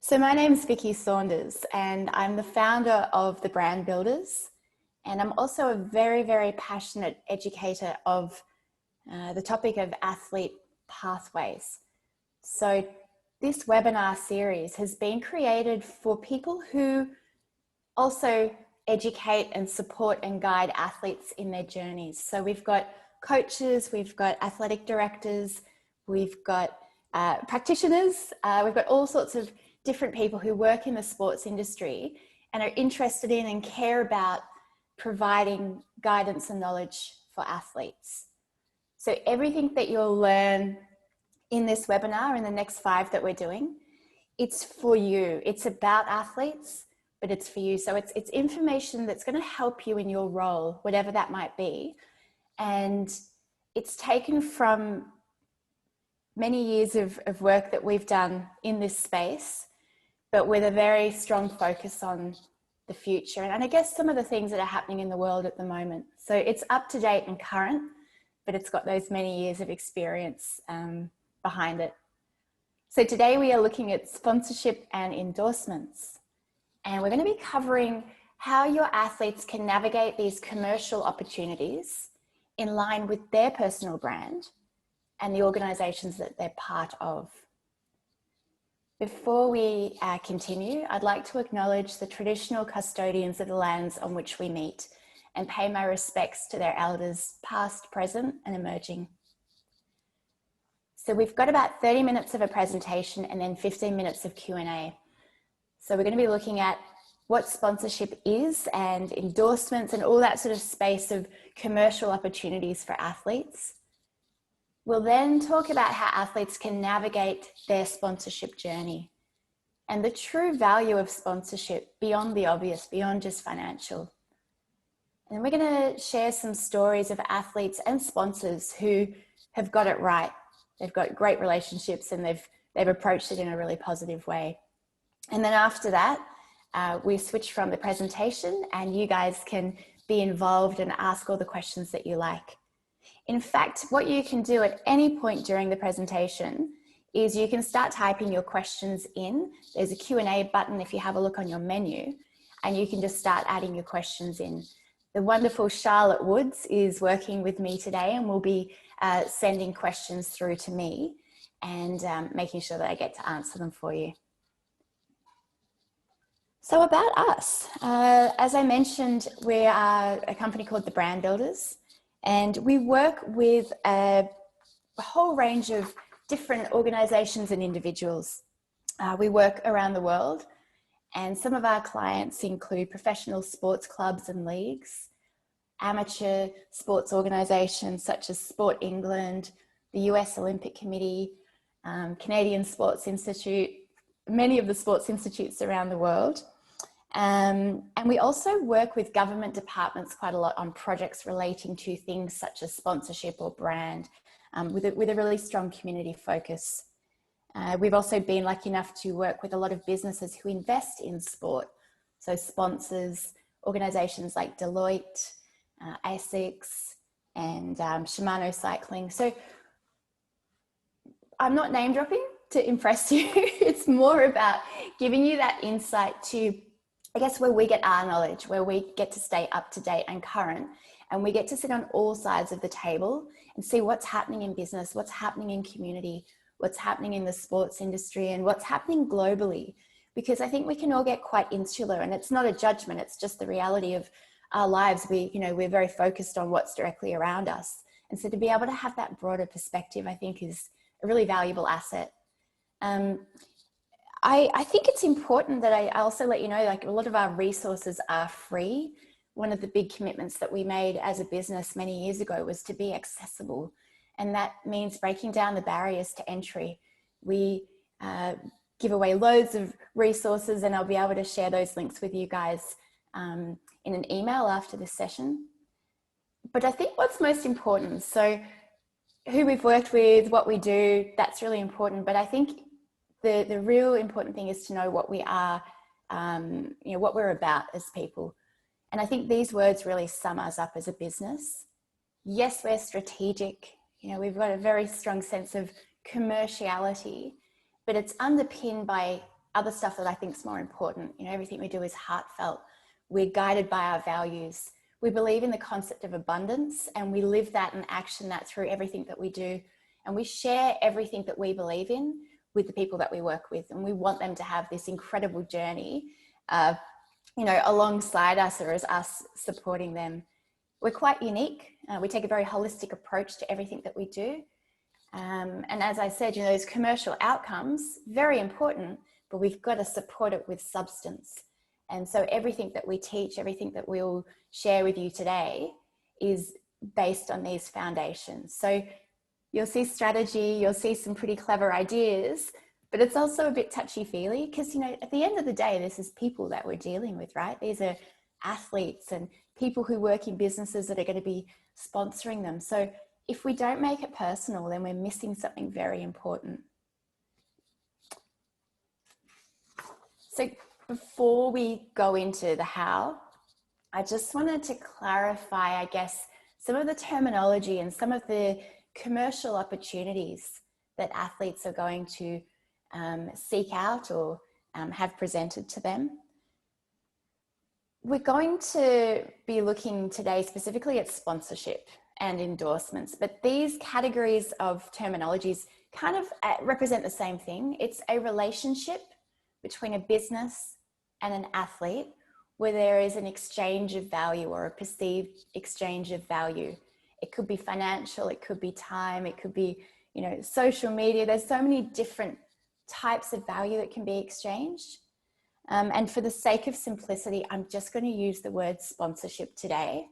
So my name's Vicky Saunders and I'm the founder of the Brand Builders, and I'm also a very, very passionate educator of the topic of athlete pathways. So this webinar series has been created for people who also educate and support and guide athletes in their journeys. So we've got coaches, we've got athletic directors, we've got practitioners, we've got all sorts of different people who work in the sports industry and are interested in and care about providing guidance and knowledge for athletes. So everything that you'll learn in this webinar, in the next 5 that we're doing, it's for you. It's about athletes, but it's for you. So it's information that's going to help you in your role, whatever that might be. And it's taken from many years of work that we've done in this space, but with a very strong focus on the future. And I guess some of the things that are happening in the world at the moment. So it's up to date and current, but it's got those many years of experience behind it. So today we are looking at sponsorship and endorsements. And we're going to be covering how your athletes can navigate these commercial opportunities in line with their personal brand and the organizations that they're part of. Before we continue, I'd like to acknowledge the traditional custodians of the lands on which we meet and pay my respects to their elders, past, present, and emerging. So we've got about 30 minutes of a presentation and then 15 minutes of Q&A. So we're going to be looking at what sponsorship is and endorsements and all that sort of space of commercial opportunities for athletes. We'll then talk about how athletes can navigate their sponsorship journey and the true value of sponsorship beyond the obvious, beyond just financial. And we're going to share some stories of athletes and sponsors who have got it right. They've got great relationships and they've approached it in a really positive way. And then after that, we switch from the presentation and you guys can be involved and ask all the questions that you like. In fact, what you can do at any point during the presentation is you can start typing your questions in. There's a Q&A button if you have a look on your menu, and you can just start adding your questions in. The wonderful Charlotte Woods is working with me today and will be sending questions through to me and making sure that I get to answer them for you. So about us, as I mentioned, we are a company called the Brand Builders. And we work with a whole range of different organizations and individuals. We work around the world, and some of our clients include professional sports clubs and leagues, amateur sports organizations such as Sport England, the US Olympic Committee, Canadian Sports Institute, many of the sports institutes around the world. And we also work with government departments quite a lot on projects relating to things such as sponsorship or brand, with a really strong community focus. We've also been lucky enough to work with a lot of businesses who invest in sport. So sponsors, organizations like Deloitte, ASICS, and Shimano Cycling. So I'm not name dropping to impress you. It's more about giving you that insight to, I guess, where we get our knowledge, where we get to stay up to date and current, and we get to sit on all sides of the table and see what's happening in business, what's happening in community, what's happening in the sports industry, and what's happening globally. Because I think we can all get quite insular, and it's not a judgment, it's just the reality of our lives. We're very focused on what's directly around us. And so to be able to have that broader perspective, I think is a really valuable asset. I think it's important that I also let you know, like, a lot of our resources are free. One of the big commitments that we made as a business many years ago was to be accessible. And that means breaking down the barriers to entry. We give away loads of resources, and I'll be able to share those links with you guys in an email after this session. But I think what's most important, so who we've worked with, what we do, that's really important. But I think the real important thing is to know what we are, what we're about as people. And I think these words really sum us up as a business. Yes, we're strategic. We've got a very strong sense of commerciality, but it's underpinned by other stuff that I think is more important. You know, everything we do is heartfelt. We're guided by our values. We believe in the concept of abundance, and we live that and action that through everything that we do. And we share everything that we believe in with the people that we work with. And we want them to have this incredible journey, you know, alongside us, or as us supporting them. We're quite unique. We take a very holistic approach to everything that we do. And as I said, you know, those commercial outcomes, very important, but we've got to support it with substance. And so everything that we teach, everything that we'll share with you today is based on these foundations. So you'll see strategy, you'll see some pretty clever ideas, but it's also a bit touchy-feely because, you know, at the end of the day, this is people that we're dealing with, right? These are athletes and people who work in businesses that are going to be sponsoring them. So if we don't make it personal, then we're missing something very important. So before we go into the how, I just wanted to clarify, I guess, some of the terminology and some of the commercial opportunities that athletes are going to seek out or have presented to them. We're going to be looking today specifically at sponsorship and endorsements, but these categories of terminologies kind of represent the same thing. It's a relationship between a business and an athlete where there is an exchange of value or a perceived exchange of value. It could be financial, it could be time, it could be, you know, social media. There's so many different types of value that can be exchanged. And for the sake of simplicity, I'm just going to use the word sponsorship today,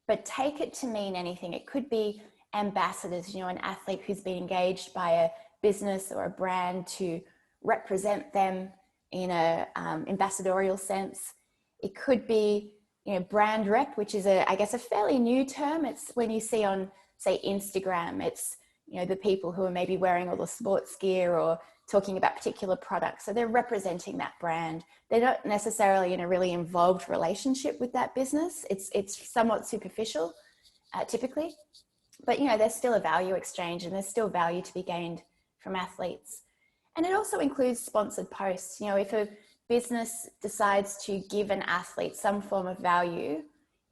but take it to mean anything. It could be ambassadors, you know, an athlete who's been engaged by a business or a brand to represent them in a ambassadorial sense. It could be, you know, brand rep, which is I guess a fairly new term. It's when you see on, say, Instagram, it's, you know, the people who are maybe wearing all the sports gear or talking about particular products. So they're representing that brand. They're not necessarily in a really involved relationship with that business. It's somewhat superficial, typically, but, you know, there's still a value exchange and there's still value to be gained from athletes. And it also includes sponsored posts. You know, if a business decides to give an athlete some form of value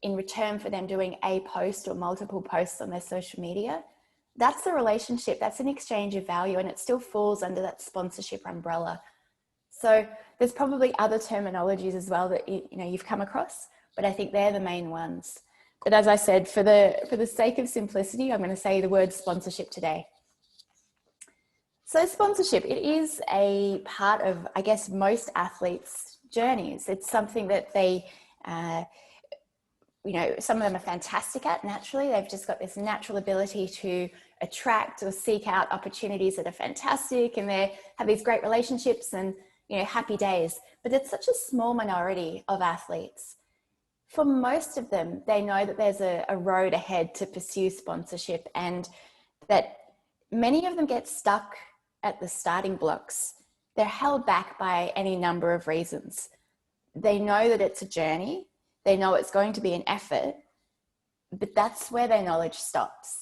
in return for them doing a post or multiple posts on their social media, that's a relationship, that's an exchange of value, and it still falls under that sponsorship umbrella. So there's probably other terminologies as well that you've come across, but I think they're the main ones. But as I said, for the sake of simplicity, I'm going to say the word sponsorship today. So sponsorship, it is a part of, I guess, most athletes' journeys. It's something that they, some of them are fantastic at naturally. They've just got this natural ability to attract or seek out opportunities that are fantastic, and they have these great relationships and, you know, happy days. But it's such a small minority of athletes. For most of them, they know that there's a road ahead to pursue sponsorship, and that many of them get stuck at the starting blocks. They're held back by any number of reasons. They know that it's a journey. They know it's going to be an effort, but that's where their knowledge stops.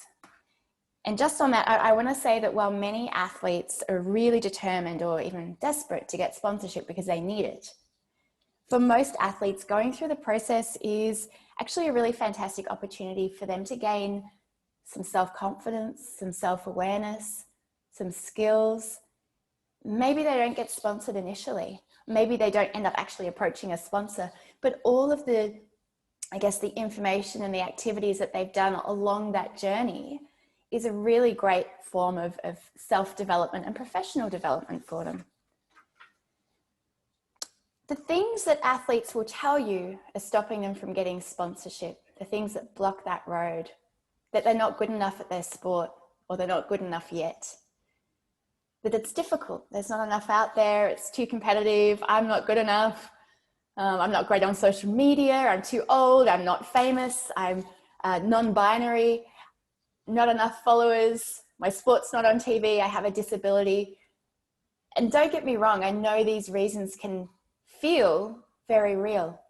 And just on that, I want to say that while many athletes are really determined or even desperate to get sponsorship because they need it, for most athletes, going through the process is actually a really fantastic opportunity for them to gain some self-confidence, some self-awareness, some skills. Maybe they don't get sponsored initially. Maybe they don't end up actually approaching a sponsor, but all of the, I guess, the information and the activities that they've done along that journey is a really great form of self-development and professional development for them. The things that athletes will tell you are stopping them from getting sponsorship, the things that block that road, that they're not good enough at their sport, or they're not good enough yet, that it's difficult, there's not enough out there, it's too competitive, I'm not good enough, I'm not great on social media, I'm too old, I'm not famous, I'm non-binary, not enough followers, my sport's not on TV, I have a disability. And don't get me wrong, I know these reasons can feel very real.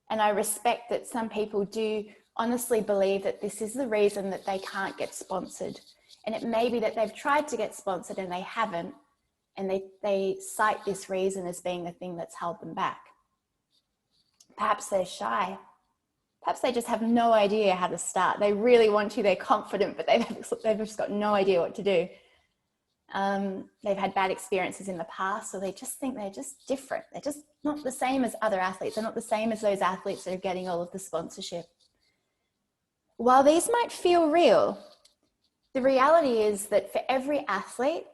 And I respect that some people do honestly believe that this is the reason that they can't get sponsored. And it may be that they've tried to get sponsored and they haven't, and they cite this reason as being the thing that's held them back. Perhaps they're shy. Perhaps they just have no idea how to start. They really want to, they're confident, but they've just got no idea what to do. They've had bad experiences in the past, so they just think they're just different. They're just not the same as other athletes. They're not the same as those athletes that are getting all of the sponsorship. While these might feel real, the reality is that for every athlete,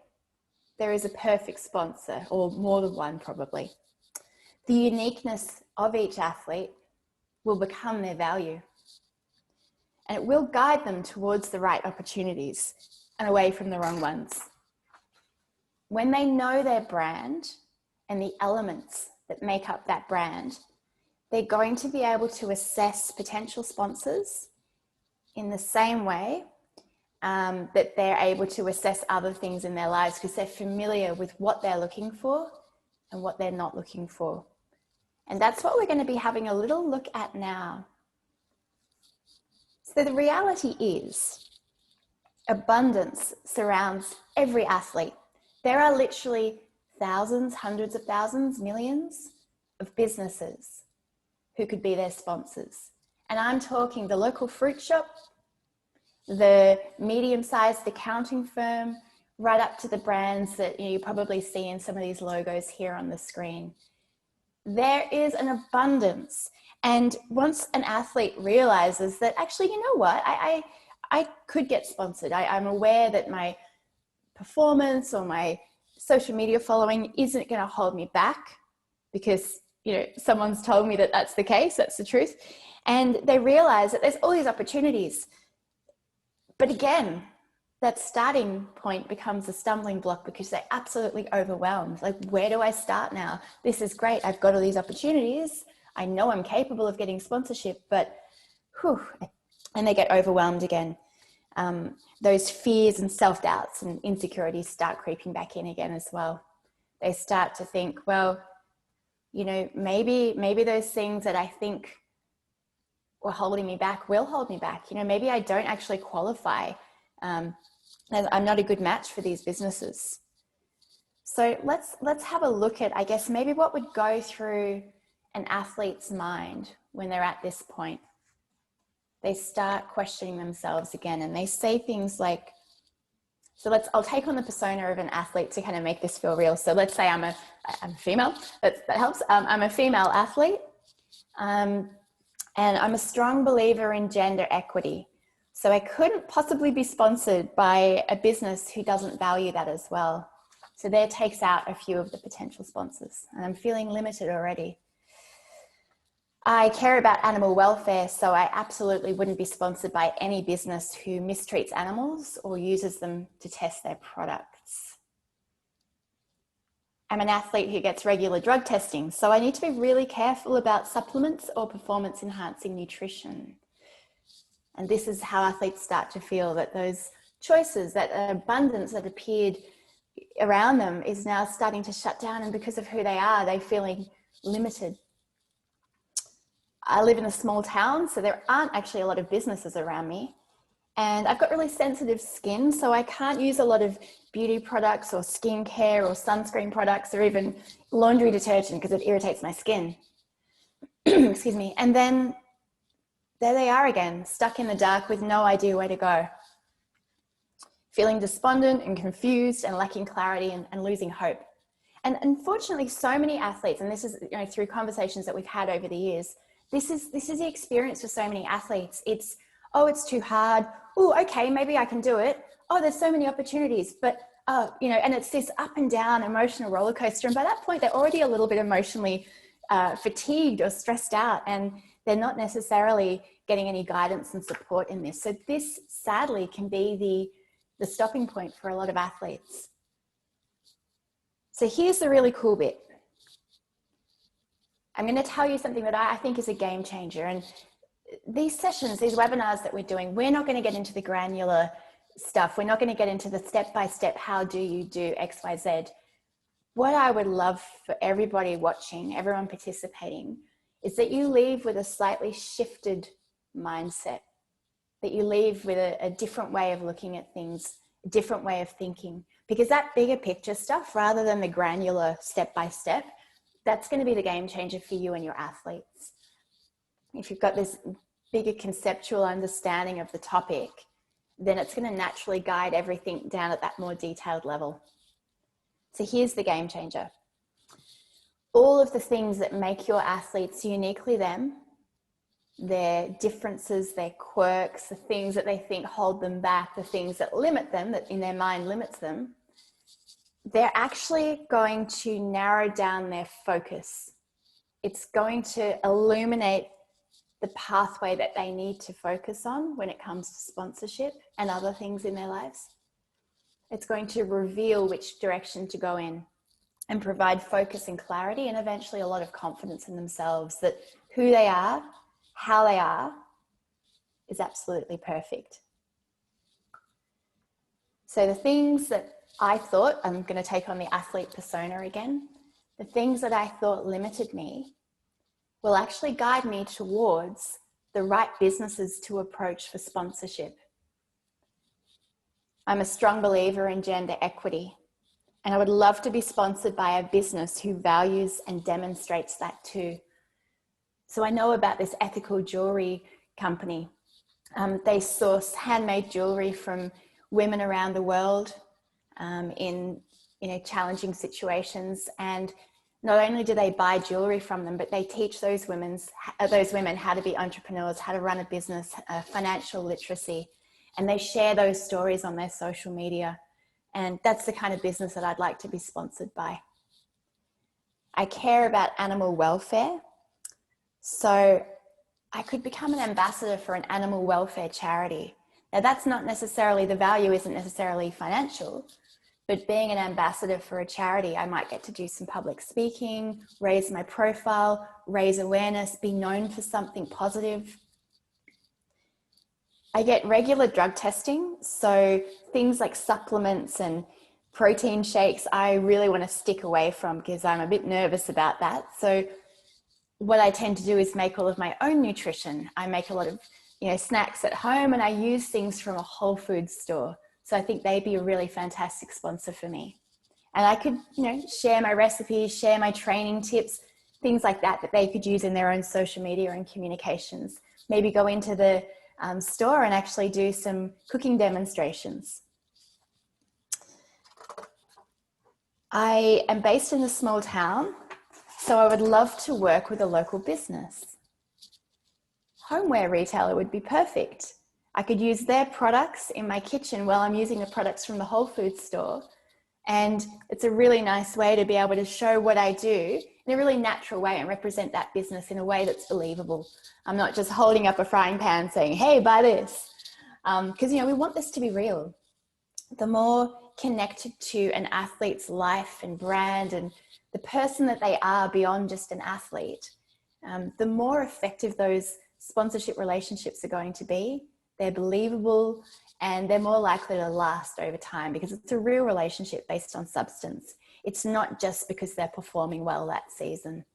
there is a perfect sponsor, or more than one probably. The uniqueness of each athlete will become their value, and it will guide them towards the right opportunities and away from the wrong ones. When they know their brand and the elements that make up that brand, they're going to be able to assess potential sponsors in the same way that they're able to assess other things in their lives, because they're familiar with what they're looking for and what they're not looking for. And that's what we're going to be having a little look at now. So the reality is, abundance surrounds every athlete. There are literally thousands, hundreds of thousands, millions of businesses who could be their sponsors. And I'm talking the local fruit shop, the medium-sized accounting firm, right up to the brands that you probably see in some of these logos here on the screen. There is an abundance. And once an athlete realizes that, actually, you know what, I could get sponsored. I'm aware that my performance or my social media following isn't going to hold me back because, you know, someone's told me that that's the case, that's the truth. And they realize that there's all these opportunities. But again, that starting point becomes a stumbling block because they're absolutely overwhelmed. Like, where do I start now? This is great. I've got all these opportunities. I know I'm capable of getting sponsorship, but and they get overwhelmed again. Those fears and self-doubts and insecurities start creeping back in again as well. They start to think, well, you know, maybe those things that I think were holding me back will hold me back. You know, maybe I don't actually qualify. And I'm not a good match for these businesses. So let's have a look at, I guess, maybe what would go through an athlete's mind when they're at this point. They start questioning themselves again, and they say things like, I'll take on the persona of an athlete to kind of make this feel real. So let's say I'm a female, that helps. I'm a female athlete, and I'm a strong believer in gender equity. So I couldn't possibly be sponsored by a business who doesn't value that as well. So there takes out a few of the potential sponsors, and I'm feeling limited already. I care about animal welfare, so I absolutely wouldn't be sponsored by any business who mistreats animals or uses them to test their products. I'm an athlete who gets regular drug testing, so I need to be really careful about supplements or performance-enhancing nutrition. And this is how athletes start to feel that those choices, that abundance that appeared around them is now starting to shut down, and because of who they are, they're feeling limited. I live in a small town, so there aren't actually a lot of businesses around me. And I've got really sensitive skin, so I can't use a lot of beauty products or skincare or sunscreen products or even laundry detergent because it irritates my skin. Excuse me. And then there they are again, stuck in the dark with no idea where to go. Feeling despondent and confused and lacking clarity and losing hope. And unfortunately, so many athletes, and this is, you know, through conversations that we've had over the years, this is the experience for so many athletes. It's, oh, it's too hard. Oh, okay, maybe I can do it. Oh, there's so many opportunities, but, you know, and it's this up and down emotional roller coaster. And by that point, they're already a little bit emotionally fatigued or stressed out, and they're not necessarily getting any guidance and support in this. So this sadly can be the stopping point for a lot of athletes. So here's the really cool bit. I'm going to tell you something that I think is a game changer. And these sessions, these webinars that we're doing, we're not going to get into the granular stuff. We're not going to get into the step-by-step, how do you do X, Y, Z. What I would love for everybody watching, everyone participating, is that you leave with a slightly shifted mindset, that you leave with a different way of looking at things, a different way of thinking. because that bigger picture stuff, rather than the granular step by step, that's going to be the game changer for you and your athletes. If you've got this bigger conceptual understanding of the topic, then it's going to naturally guide everything down at that more detailed level. So here's the game changer. All of the things that make your athletes uniquely them, their differences, their quirks, the things that they think hold them back, the things that limit them, that in their mind limits them, they're actually going to narrow down their focus. It's going to illuminate the pathway that they need to focus on when it comes to sponsorship and other things in their lives. It's going to reveal which direction to go in and provide focus and clarity, and eventually a lot of confidence in themselves that who they are, how they are, is absolutely perfect. So the things that I thought, I'm going to take on the athlete persona again, the things that I thought limited me will actually guide me towards the right businesses to approach for sponsorship. I'm a strong believer in gender equity, and I would love to be sponsored by a business who values and demonstrates that too. So I know about this ethical jewelry company. They source handmade jewelry from women around the world in challenging situations, and not only do they buy jewelry from them, but they teach those women how to be entrepreneurs, how to run a business, financial literacy, and they share those stories on their social media. And that's the kind of business that I'd like to be sponsored by. I care about animal welfare, so I could become an ambassador for an animal welfare charity. Now that's not necessarily, the value isn't necessarily financial, but being an ambassador for a charity, I might get to do some public speaking, raise my profile, raise awareness, be known for something positive. I get regular drug testing, so things like supplements and protein shakes, I really want to stick away from because I'm a bit nervous about that. So what I tend to do is make all of my own nutrition. I make a lot of snacks at home, and I use things from a whole foods store. So I think they'd be a really fantastic sponsor for me. And I could, share my recipes, share my training tips, things like that they could use in their own social media and communications. Maybe go into the store and actually do some cooking demonstrations. I am based in a small town, so I would love to work with a local business. Homeware retailer would be perfect. I could use their products in my kitchen while I'm using the products from the Whole Foods store. And it's a really nice way to be able to show what I do in a really natural way and represent that business in a way that's believable. I'm not just holding up a frying pan saying, hey, buy this. Because, we want this to be real. The more connected to an athlete's life and brand and the person that they are beyond just an athlete, the more effective those sponsorship relationships are going to be. They're believable and they're more likely to last over time because it's a real relationship based on substance. It's not just because they're performing well that season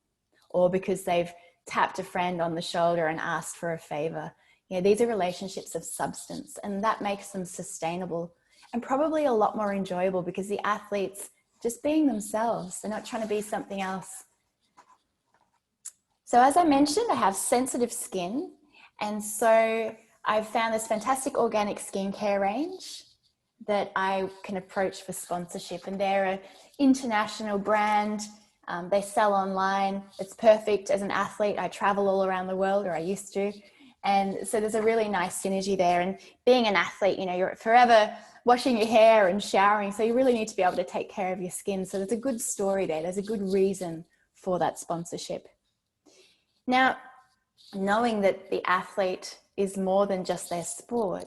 or because they've tapped a friend on the shoulder and asked for a favor. These are relationships of substance, and that makes them sustainable and probably a lot more enjoyable because the athletes just being themselves, they're not trying to be something else. So as I mentioned, I have sensitive skin, and so I've found this fantastic organic skincare range that I can approach for sponsorship, and they're an international brand. They sell online. It's perfect as an athlete. I travel all around the world, or I used to. And so there's a really nice synergy there. And being an athlete, you're forever washing your hair and showering. So you really need to be able to take care of your skin. So there's a good story there. There's a good reason for that sponsorship. Now, knowing that the athlete is more than just their sport,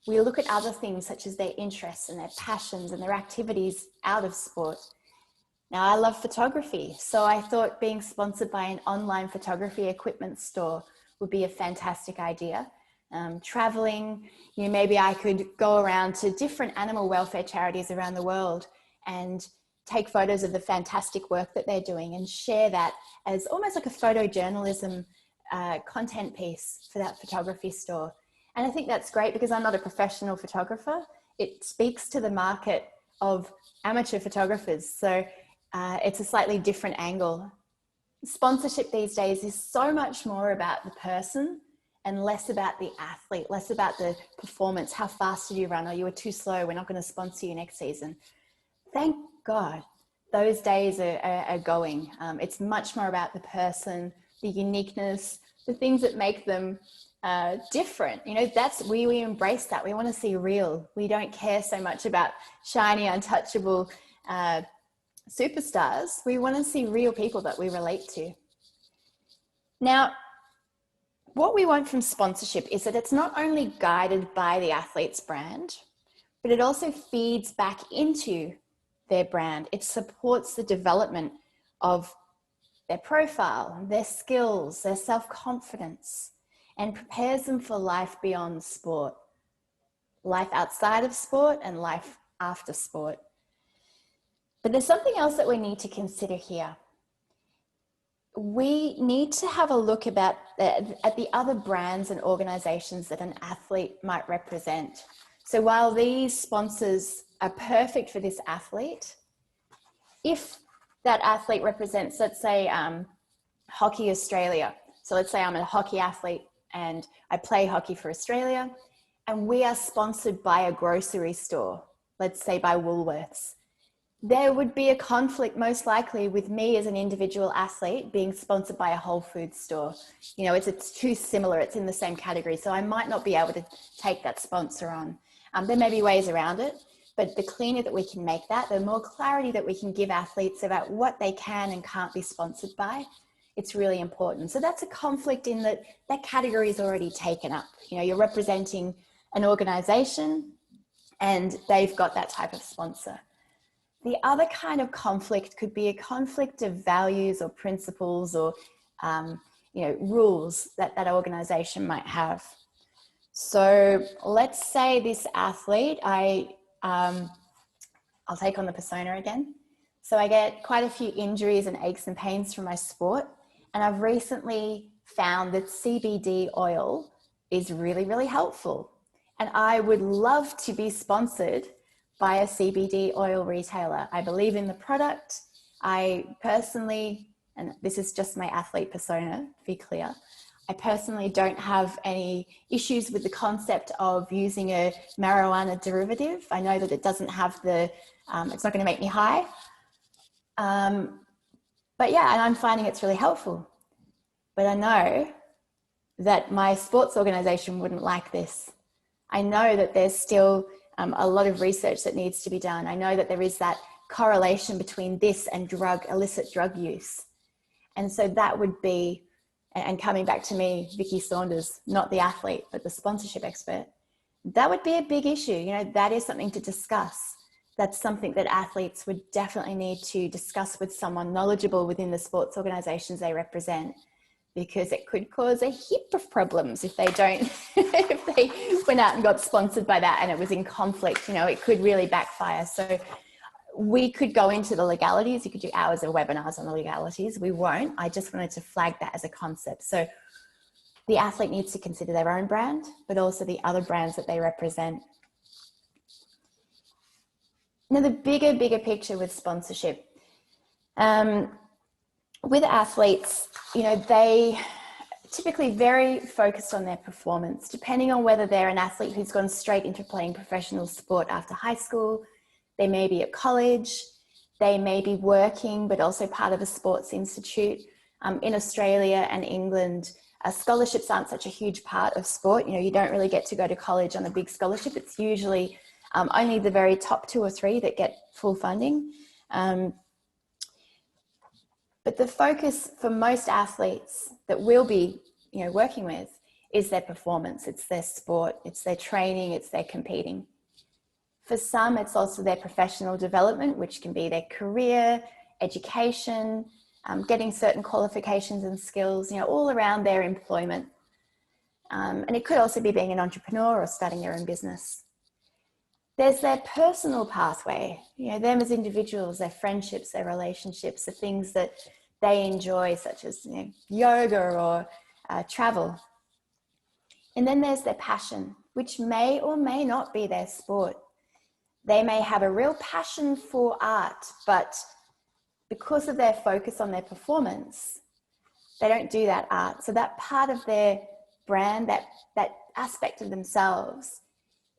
we look at other things such as their interests and their passions and their activities out of sport. Now, I love photography, so I thought being sponsored by an online photography equipment store would be a fantastic idea. Traveling, maybe I could go around to different animal welfare charities around the world and take photos of the fantastic work that they're doing and share that as almost like a photojournalism content piece for that photography store. And I think that's great because I'm not a professional photographer. It speaks to the market of amateur photographers. So it's a slightly different angle. Sponsorship these days is so much more about the person and less about the athlete, less about the performance. How fast did you run? Oh, you were too slow. We're not going to sponsor you next season. Thank God those days are going. It's much more about the person, the uniqueness, the things that make them different. You know, we embrace that. We want to see real. We don't care so much about shiny, untouchable superstars. We want to see real people that we relate to. Now, what we want from sponsorship is that it's not only guided by the athlete's brand, but it also feeds back into their brand. It supports the development of their profile, their skills, their self-confidence, and prepares them for life beyond sport, life outside of sport and life after sport. But there's something else that we need to consider here. We need to have a look at the other brands and organizations that an athlete might represent. So while these sponsors are perfect for this athlete, if that athlete represents, let's say, Hockey Australia. So let's say I'm a hockey athlete and I play hockey for Australia, and we are sponsored by a grocery store, let's say by Woolworths. There would be a conflict most likely with me as an individual athlete being sponsored by a Whole Foods store. You know, it's too similar, it's in the same category. So I might not be able to take that sponsor on. There may be ways around it, but the cleaner that we can make that, the more clarity that we can give athletes about what they can and can't be sponsored by, it's really important. So that's a conflict in that category is already taken up. You know, you're representing an organization and they've got that type of sponsor. The other kind of conflict could be a conflict of values or principles or, rules that organization might have. So let's say this athlete, I'll take on the persona again. So I get quite a few injuries and aches and pains from my sport. And I've recently found that CBD oil is really, really helpful. And I would love to be sponsored by a CBD oil retailer. I believe in the product. I personally, and this is just my athlete persona, to be clear, I personally don't have any issues with the concept of using a marijuana derivative. I know that it doesn't have it's not going to make me high. But yeah, and I'm finding it's really helpful. But I know that my sports organization wouldn't like this. I know that there's still a lot of research that needs to be done. I know that there is that correlation between this and illicit drug use. And so that would be, and coming back to me, Vicky Saunders, not the athlete, but the sponsorship expert, that would be a big issue. You know, that is something to discuss. That's something that athletes would definitely need to discuss with someone knowledgeable within the sports organizations they represent, because it could cause a heap of problems if they don't, if they went out and got sponsored by that and it was in conflict. You know, it could really backfire. So we could go into the legalities. You could do hours of webinars on the legalities. We won't. I just wanted to flag that as a concept. So the athlete needs to consider their own brand, but also the other brands that they represent. Now, the bigger picture with sponsorship, with athletes, you know, they typically very focused on their performance, depending on whether they're an athlete who's gone straight into playing professional sport after high school. They may be at college, they may be working, but also part of a sports institute. In Australia and England, scholarships aren't such a huge part of sport. You know, you don't really get to go to college on a big scholarship. It's usually only the very top 2 or 3 that get full funding. But the focus for most athletes that we'll be, you know, working with is their performance. It's their sport, it's their training, it's their competing. For some, it's also their professional development, which can be their career, education, getting certain qualifications and skills, you know, all around their employment. And it could also be being an entrepreneur or starting their own business. There's their personal pathway, you know, them as individuals, their friendships, their relationships, the things that they enjoy, such as, you know, yoga or travel. And then there's their passion, which may or may not be their sport. they may have a real passion for art, but because of their focus on their performance, they don't do that art. So that part of their brand, that aspect of themselves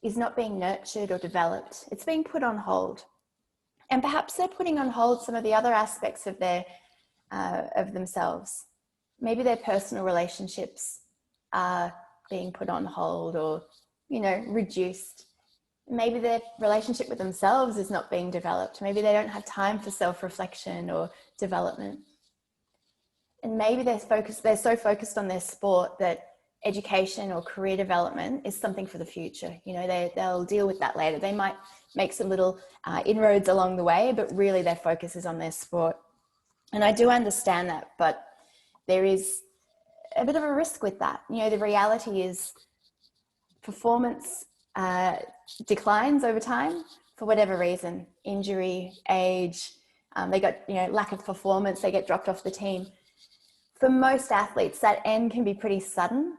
is not being nurtured or developed. It's being put on hold. And perhaps they're putting on hold some of the other aspects of of themselves. Maybe their personal relationships are being put on hold or, reduced. Maybe their relationship with themselves is not being developed. Maybe they don't have time for self-reflection or development. And maybe they're so focused on their sport that education or career development is something for the future. They'll deal with that later. They might make some little inroads along the way, but really their focus is on their sport. And I do understand that, but there is a bit of a risk with that. The reality is performance declines over time for whatever reason, injury, age, they got, lack of performance, they get dropped off the team. For most athletes, that end can be pretty sudden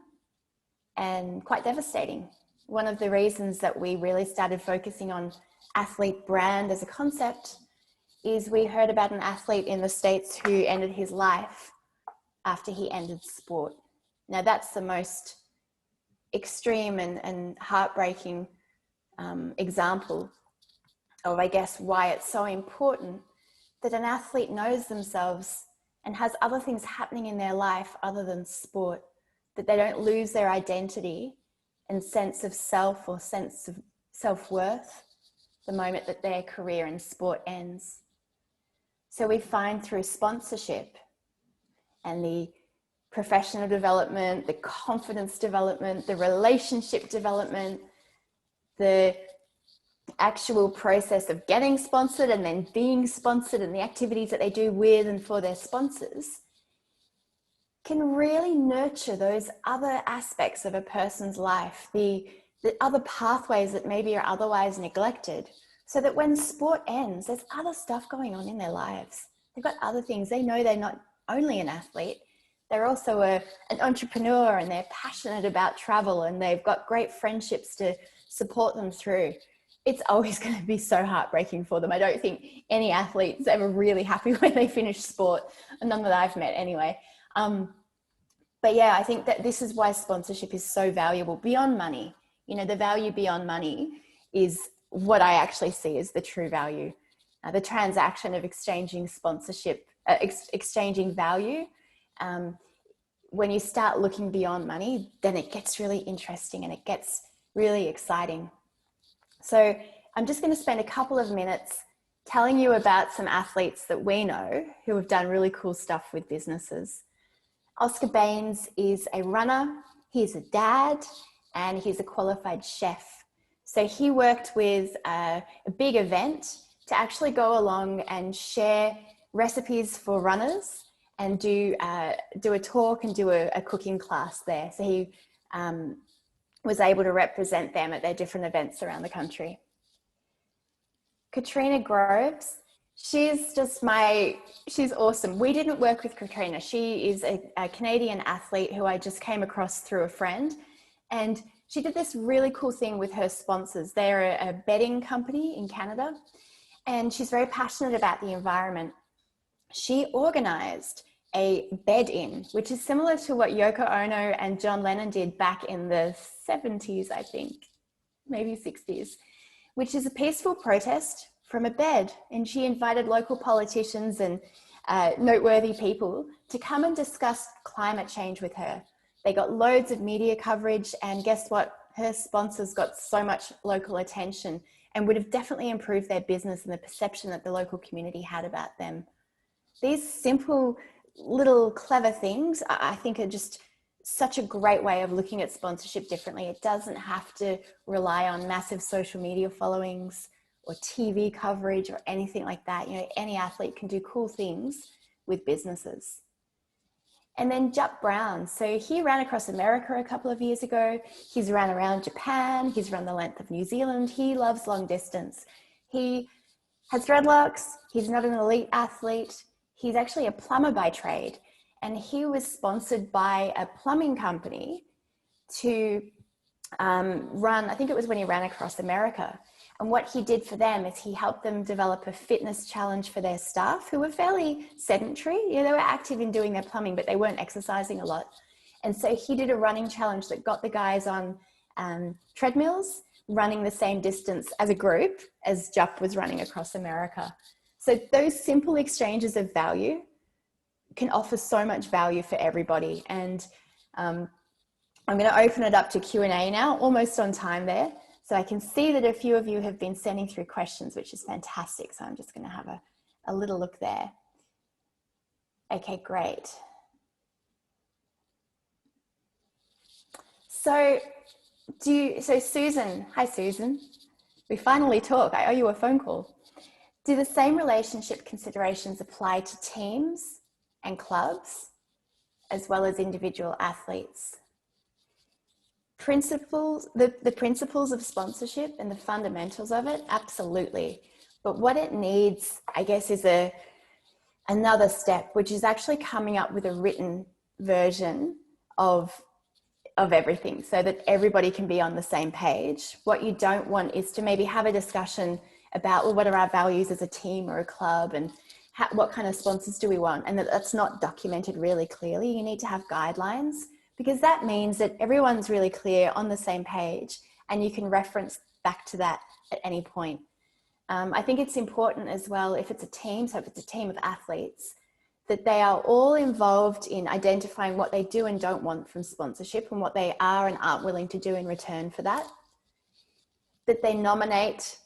and quite devastating. One of the reasons that we really started focusing on athlete brand as a concept is we heard about an athlete in the States who ended his life after he ended sport. Now that's the most extreme and heartbreaking example of, I guess, why it's so important that an athlete knows themselves and has other things happening in their life other than sport, that they don't lose their identity and sense of self or sense of self-worth the moment that their career in sport ends. So we find through sponsorship and the professional development, the confidence development, the relationship development, the actual process of getting sponsored and then being sponsored and the activities that they do with and for their sponsors can really nurture those other aspects of a person's life, the other pathways that maybe are otherwise neglected, so that when sport ends, there's other stuff going on in their lives. They've got other things. They know they're not only an athlete, they're also an entrepreneur, and they're passionate about travel, and they've got great friendships to support them through. It's always going to be so heartbreaking for them. I don't think any athlete's ever really happy when they finish sport, none that I've met anyway. But yeah, I think that this is why sponsorship is so valuable beyond money. The value beyond money is what I actually see as the true value. The transaction of exchanging sponsorship, exchanging value. When you start looking beyond money, then it gets really interesting and it gets really exciting. So I'm just going to spend a couple of minutes telling you about some athletes that we know who have done really cool stuff with businesses. Oscar Baines is a runner, he's a dad, and he's a qualified chef. So he worked with a big event to actually go along and share recipes for runners and do a talk and do a cooking class there. So he was able to represent them at their different events around the country. Katarina Groves, she's awesome. We didn't work with Katarina. She is a Canadian athlete who I just came across through a friend. And she did this really cool thing with her sponsors. They're a bedding company in Canada, and she's very passionate about the environment. She organized a bed-in, which is similar to what Yoko Ono and John Lennon did back in the 70s, I think, maybe 60s, which is a peaceful protest from a bed. And she invited local politicians and noteworthy people to come and discuss climate change with her. They got loads of media coverage, and guess what? Her sponsors got so much local attention and would have definitely improved their business and the perception that the local community had about them. These simple little clever things, I think, are just such a great way of looking at sponsorship differently. It doesn't have to rely on massive social media followings or TV coverage or anything like that. Any athlete can do cool things with businesses. And then Jupp Brown. So he ran across America a couple of years ago. He's run around Japan. He's run the length of New Zealand. He loves long distance. He has dreadlocks. He's not an elite athlete. He's actually a plumber by trade. And he was sponsored by a plumbing company to run, I think it was when he ran across America. And what he did for them is he helped them develop a fitness challenge for their staff who were fairly sedentary. They were active in doing their plumbing, but they weren't exercising a lot. And so he did a running challenge that got the guys on treadmills, running the same distance as a group as Jupp was running across America. So those simple exchanges of value can offer so much value for everybody. And I'm going to open it up to Q&A now, almost on time there. So I can see that a few of you have been sending through questions, which is fantastic. So I'm just going to have a little look there. Okay, great. So Susan, hi Susan. We finally talk. I owe you a phone call. Do the same relationship considerations apply to teams and clubs as well as individual athletes? The principles of sponsorship and the fundamentals of it, absolutely. But what it needs, I guess, is another step, which is actually coming up with a written version of everything so that everybody can be on the same page. What you don't want is to maybe have a discussion about, well, what are our values as a team or a club, and what kind of sponsors do we want? And that's not documented really clearly. You need to have guidelines, because that means that everyone's really clear on the same page and you can reference back to that at any point. I think it's important as well, if it's a team, so if it's a team of athletes, that they are all involved in identifying what they do and don't want from sponsorship and what they are and aren't willing to do in return for that. That they nominate,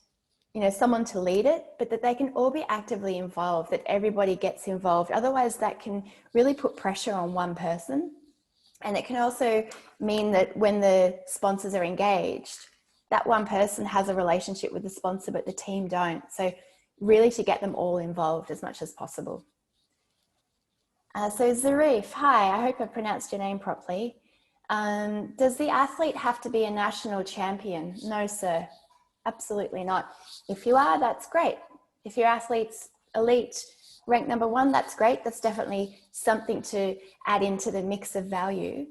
someone to lead it, but that they can all be actively involved, that everybody gets involved. Otherwise, that can really put pressure on one person. And it can also mean that when the sponsors are engaged, that one person has a relationship with the sponsor, but the team don't. So really to get them all involved as much as possible. So Zarif, hi, I hope I pronounced your name properly. Does the athlete have to be a national champion? No, sir, absolutely not. If you are, that's great. If your athlete's elite, ranked number 1, that's great. That's definitely something to add into the mix of value.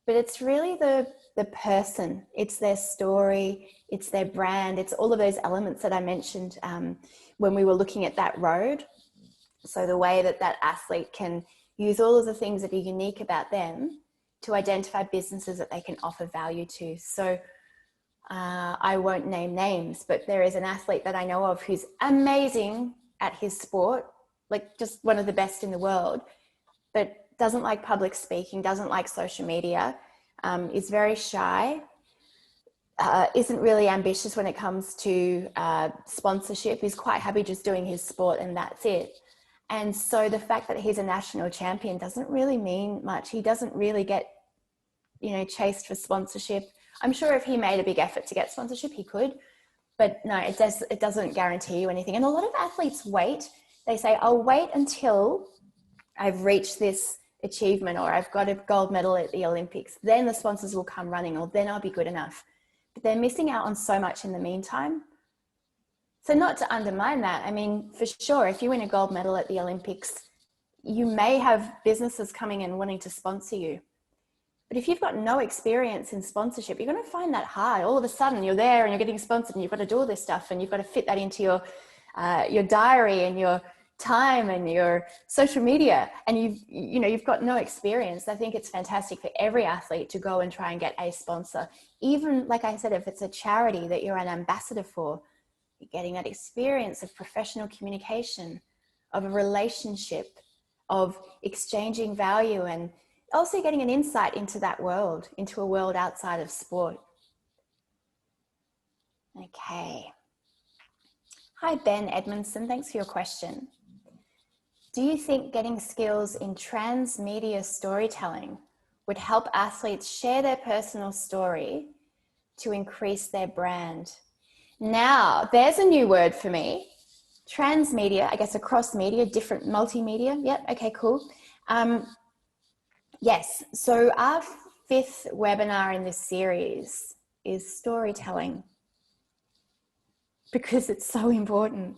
But it's really the person, it's their story, it's their brand, it's all of those elements that I mentioned when we were looking at that road. So the way that athlete can use all of the things that are unique about them to identify businesses that they can offer value to. So I won't name names, but there is an athlete that I know of who's amazing at his sport, like just one of the best in the world, but doesn't like public speaking, doesn't like social media, is very shy, isn't really ambitious when it comes to sponsorship, is quite happy just doing his sport and that's it. And so the fact that he's a national champion doesn't really mean much. He doesn't really get, chased for sponsorship. I'm sure if he made a big effort to get sponsorship, he could, but no, it doesn't guarantee you anything. And a lot of athletes wait. They say, I'll wait until I've reached this achievement, or I've got a gold medal at the Olympics. Then the sponsors will come running, or then I'll be good enough. But they're missing out on so much in the meantime. So not to undermine that, I mean, for sure, if you win a gold medal at the Olympics, you may have businesses coming and wanting to sponsor you. But if you've got no experience in sponsorship, you're going to find that hard. All of a sudden you're there and you're getting sponsored and you've got to do all this stuff and you've got to fit that into your diary and your time and your social media, and you've got no experience. I think it's fantastic for every athlete to go and try and get a sponsor. Even, like I said, if it's a charity that you're an ambassador for, you're getting that experience of professional communication, of a relationship, of exchanging value, and also getting an insight into that world, into a world outside of sport. Okay. Hi, Ben Edmondson. Thanks for your question. Do you think getting skills in transmedia storytelling would help athletes share their personal story to increase their brand? Now, there's a new word for me. Transmedia, I guess across media, different multimedia. Yep, okay, cool. Yes, so our 5th webinar in this series is storytelling, because it's so important.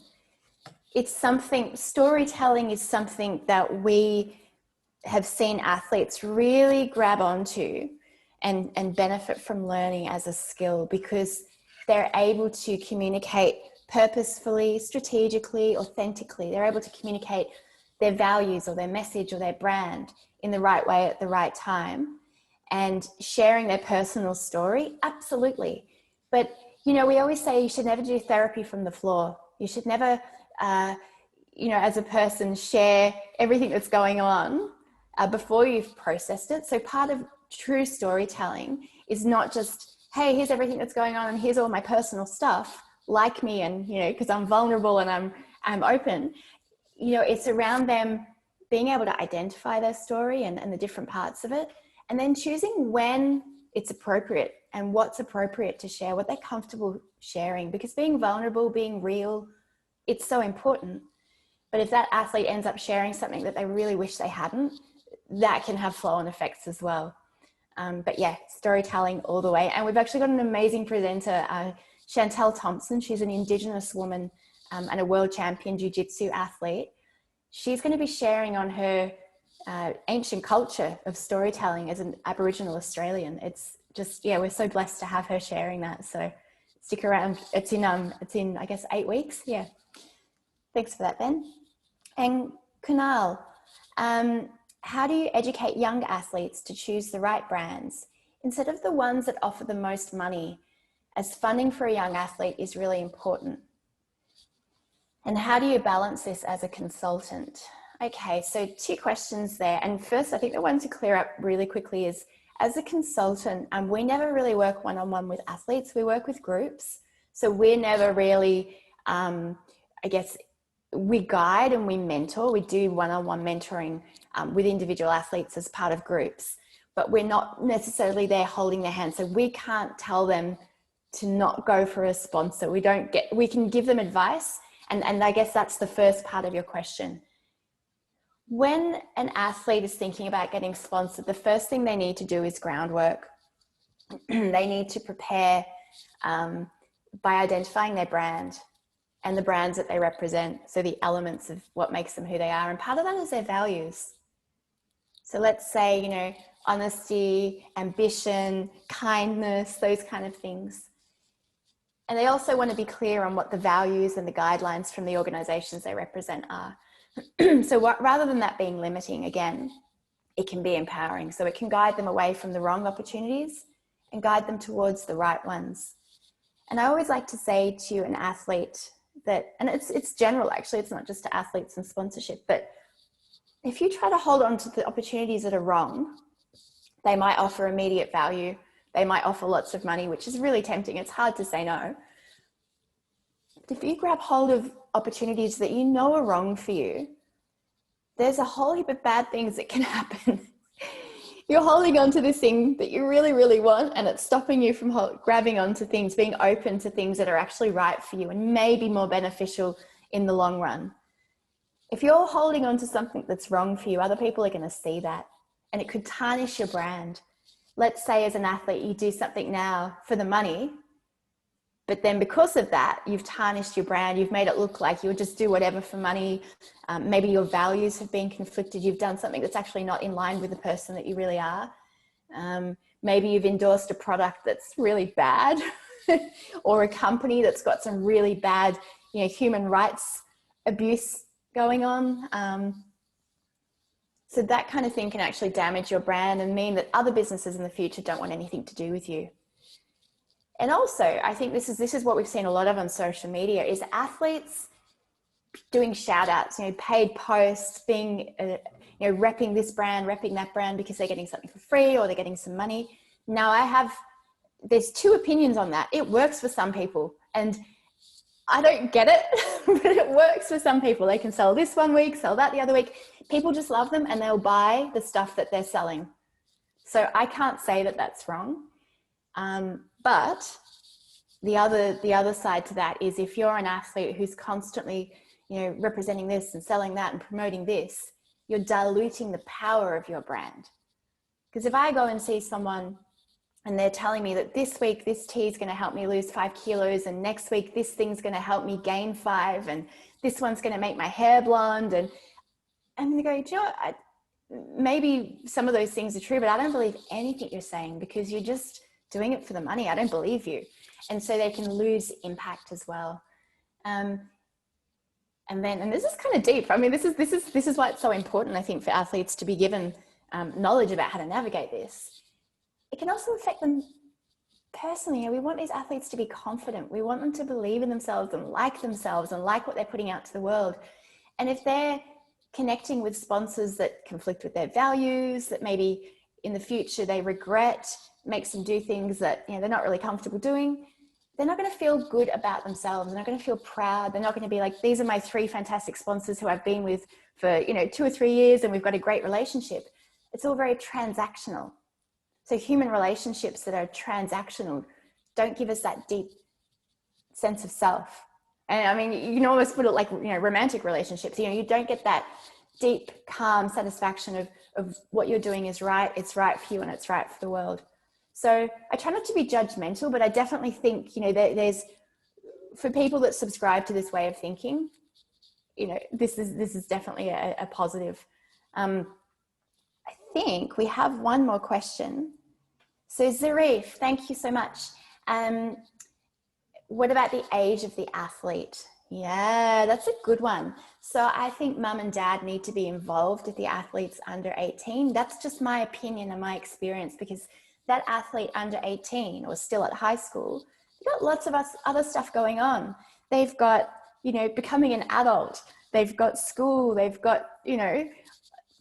Storytelling is something that we have seen athletes really grab onto and benefit from learning as a skill, because they're able to communicate purposefully, strategically, authentically. They're able to communicate their values or their message or their brand in the right way at the right time. And sharing their personal story, absolutely. But, you know, we always say you should never do therapy from the floor. You should never, you know, as a person, share everything that's going on before you've processed it. So part of true storytelling is not just, hey, here's everything that's going on and here's all my personal stuff, like me, and, you know, because I'm vulnerable and I'm open. You know, it's around them being able to identify their story and the different parts of it, and then choosing when it's appropriate and what's appropriate to share, what they're comfortable sharing, because being vulnerable, being real, it's so important. But if that athlete ends up sharing something that they really wish they hadn't, that can have flow-on effects as well. But yeah, storytelling all the way. And we've actually got an amazing presenter, Chantel Thompson. She's an Indigenous woman and a world champion jiu-jitsu athlete. She's going to be sharing on her ancient culture of storytelling as an Aboriginal Australian. It's just, yeah, we're so blessed to have her sharing that. So stick around. It's in I guess 8 weeks. Yeah. Thanks for that, Ben. And Kunal, how do you educate young athletes to choose the right brands instead of the ones that offer the most money, as funding for a young athlete is really important? And how do you balance this as a consultant? Okay, so 2 questions there. And first, I think the one to clear up really quickly is, as a consultant, we never really work one-on-one with athletes. We work with groups. So we're never really, I guess, we guide and we mentor. We do one-on-one mentoring with individual athletes as part of groups, but we're not necessarily there holding their hand. So we can't tell them to not go for a sponsor. We can give them advice. And I guess that's the first part of your question. When an athlete is thinking about getting sponsored, the first thing they need to do is groundwork. They need to prepare by identifying their brand and the brands that they represent. So the elements of what makes them who they are. And part of that is their values. So let's say, you know, honesty, ambition, kindness, those kind of things. And they also want to be clear on what the values and the guidelines from the organizations they represent are. So rather than that being limiting, again, it can be empowering. So it can guide them away from the wrong opportunities and guide them towards the right ones. And I always like to say to an athlete that, and it's general actually, it's not just to athletes and sponsorship, but if you try to hold on to the opportunities that are wrong, they might offer immediate value. They might offer lots of money, which is really tempting. It's hard to say no. But if you grab hold of opportunities that you know are wrong for you, there's a whole heap of bad things that can happen. You're holding on to this thing that you really, really want, and it's stopping you from grabbing onto things, being open to things that are actually right for you and maybe more beneficial in the long run. If you're holding on to something that's wrong for you, other people are going to see that, and it could tarnish your brand. Let's say as an athlete, you do something now for the money, but then because of that, you've tarnished your brand. You've made it look like you'll just do whatever for money. Maybe your values have been conflicted. You've done something that's actually not in line with the person that you really are. Maybe you've endorsed a product that's really bad or a company that's got some really bad, you know, human rights abuse going on. So that kind of thing can actually damage your brand and mean that other businesses in the future don't want anything to do with you. And also, I think this is what we've seen a lot of on social media is athletes doing shout outs, you know, paid posts, being, you know, repping this brand, repping that brand because they're getting something for free or they're getting some money. Now there's 2 opinions on that. It works for some people and I don't get it, but it works for some people. They can sell this one week, sell that the other week. People just love them and they'll buy the stuff that they're selling. So I can't say that that's wrong. But the other side to that is if you're an athlete who's constantly, you know, representing this and selling that and promoting this, you're diluting the power of your brand. Because if I go and see someone and they're telling me that this week, this tea is going to help me lose 5 kilos and next week, this thing's going to help me gain 5 and this one's going to make my hair blonde. And they go, do you know what? Maybe some of those things are true, but I don't believe anything you're saying because you're just doing it for the money. I don't believe you. And so they can lose impact as well. And this is kind of deep. I mean, this is why it's so important, I think, for athletes to be given knowledge about how to navigate this. It can also affect them personally. We want these athletes to be confident. We want them to believe in themselves and like what they're putting out to the world. And if they're connecting with sponsors that conflict with their values, that maybe in the future they regret, makes them do things that, you know, they're not really comfortable doing, they're not going to feel good about themselves. They're not going to feel proud. They're not going to be like, these are my 3 fantastic sponsors who I've been with for, you know, 2 or 3 years and we've got a great relationship. It's all very transactional. So human relationships that are transactional don't give us that deep sense of self. And I mean, you can almost put it like, you know, romantic relationships, you know, you don't get that deep, calm satisfaction of what you're doing is right. It's right for you and it's right for the world. So I try not to be judgmental, but I definitely think, you know, there's, for people that subscribe to this way of thinking, you know, this is definitely a positive. I think we have one more question. So Zarif, thank you so much. What about the age of the athlete? Yeah, that's a good one. So I think mum and dad need to be involved with the athletes under 18. That's just my opinion and my experience, because that athlete under 18 or still at high school, they've got lots of other stuff going on. They've got, you know, becoming an adult. They've got school. They've got, you know,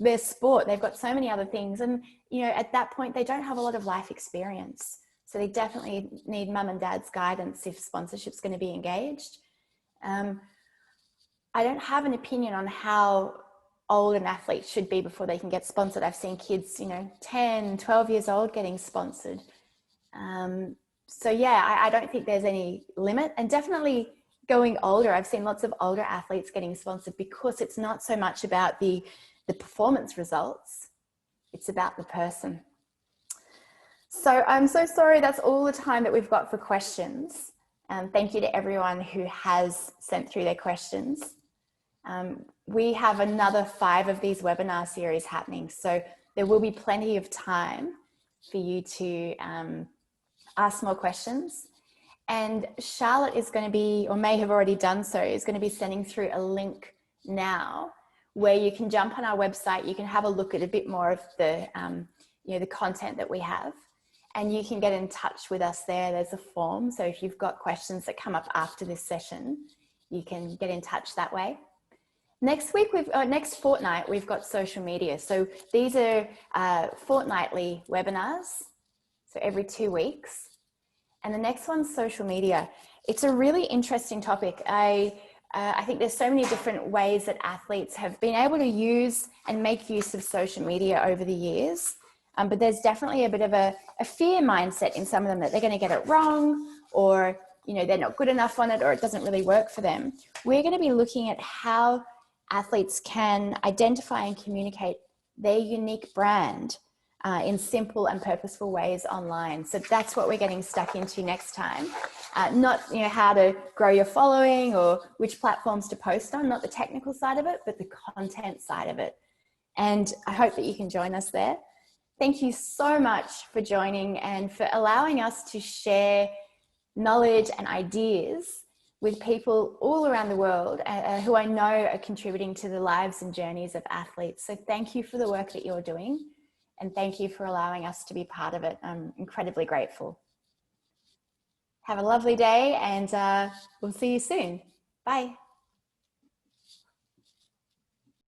their sport. They've got so many other things. And, you know, at that point, they don't have a lot of life experience. So they definitely need mum and dad's guidance if sponsorship's going to be engaged. I don't have an opinion on how old an athlete should be before they can get sponsored. I've seen kids, you know, 10, 12 years old getting sponsored. So yeah, I don't think there's any limit. And definitely going older, I've seen lots of older athletes getting sponsored because it's not so much about the performance results. It's about the person. So I'm so sorry, that's all the time that we've got for questions. Thank you to everyone who has sent through their questions. We have another 5 of these webinar series happening, so there will be plenty of time for you to ask more questions. And Charlotte is going to be, or may have already done so, is going to be sending through a link now where you can jump on our website. You can have a look at a bit more of the, you know, the content that we have. And you can get in touch with us there. There's a form. So if you've got questions that come up after this session, you can get in touch that way. Next week, next fortnight, we've got social media. So these are fortnightly webinars. So every 2 weeks. And the next one's social media. It's a really interesting topic. I think there's so many different ways that athletes have been able to use and make use of social media over the years. But there's definitely a bit of a fear mindset in some of them that they're going to get it wrong, or, you know, they're not good enough on it, or it doesn't really work for them. We're going to be looking at how athletes can identify and communicate their unique brand in simple and purposeful ways online. So that's what we're getting stuck into next time. Not, you know, how to grow your following or which platforms to post on, not the technical side of it, but the content side of it. And I hope that you can join us there. Thank you so much for joining and for allowing us to share knowledge and ideas with people all around the world who I know are contributing to the lives and journeys of athletes. So thank you for the work that you're doing, and thank you for allowing us to be part of it. I'm incredibly grateful. Have a lovely day, and we'll see you soon. Bye.